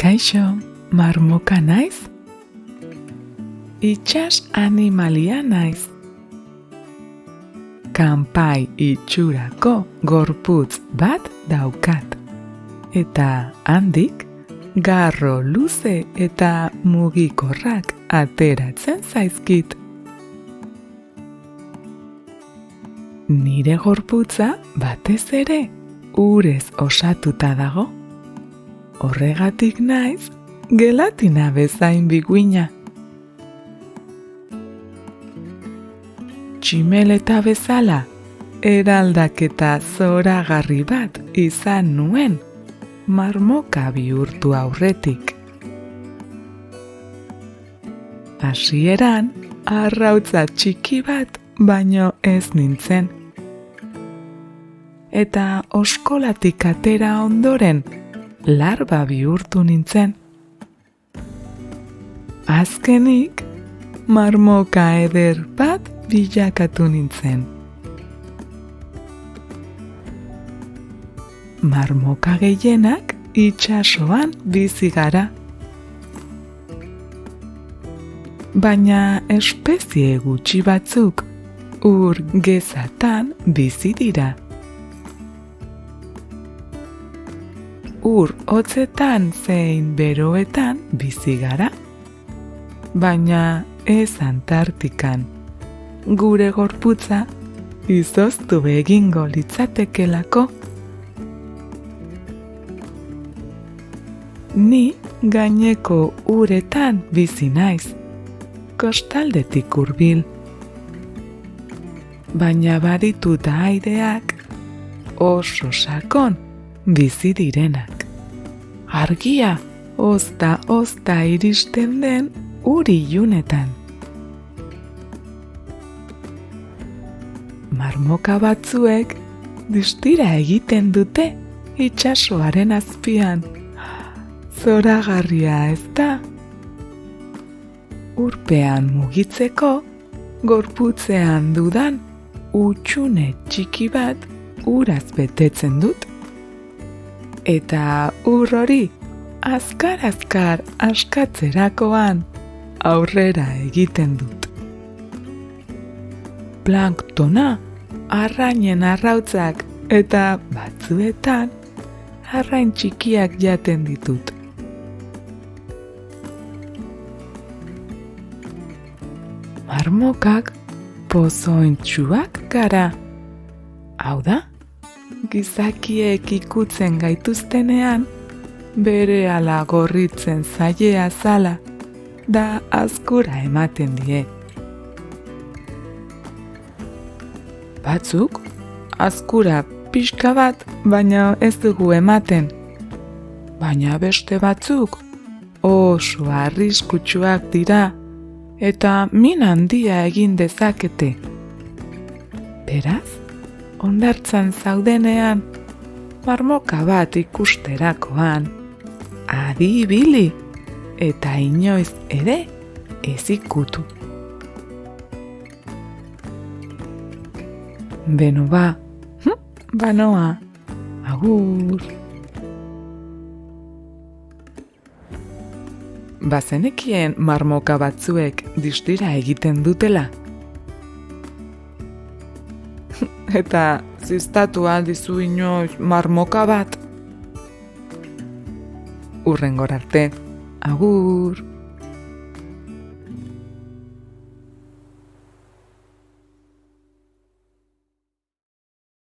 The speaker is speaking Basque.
Kaixo, marmoka naiz? Itsas animalia naiz. Kanpai itxurako gorputz bat daukat. Eta handik, garro luze eta mugikorrak ateratzen zaizkit. Nire gorputza batez ere urez osatuta dago. Horregatik naiz gelatina bezain biguina. Tximeleta bezala eraldaketa zoragarri bat izan nuen marmoka bihurtu aurretik. Hasieran arrautza txiki bat baino ez nintzen. Eta oskolatik atera ondoren larba bihurtu nintzen. Azkenik, marmoka eder bat bilakatu nintzen. Marmoka gehienak itsasoan bizi gara. Baina espezie gutxi batzuk ur gezatan bizi dira. Ur hotzetan zein beroetan bizi gara, baina ez Antartikan. Gure gorputza izoztu egingo litzatekelako. Ni gaineko uretan bizi naiz, kostaldetik hurbil. Baina baditut aireak oso sakon bizi direnak. Argia ozta iristen den ur ilunetan. Marmoka batzuek distira egiten dute itsasoaren azpian. Zoragarria ez da? Urpean mugitzeko, gorputzean dudan utxune txiki bat uraz betetzen dut. Eta ur hori azkar askatzerakoan aurrera egiten dut. Planktona, arrainen arrautzak eta batzuetan arrain txikiak jaten ditut. Marmokak pozointsuak gara. Hau da, gizakiek ikutzen gaituztenean, berehala gorritzen zaie azala, da azkura ematen die. Batzuk, azkura pixka bat, baina ez dugu ematen. Baina beste batzuk, oso arriskutsuak dira, eta min handia egin dezakete. Beraz, hondartzan zaudenean, marmoka bat ikusterakoan, adi ibili eta inoiz ere ez ikutu. Beno ba, banoa, agur. Bazenekien marmoka batzuek distira egiten dutela. Eta ziztatu aldizu inoiz marmoka bat. Hurrengora arte, agur.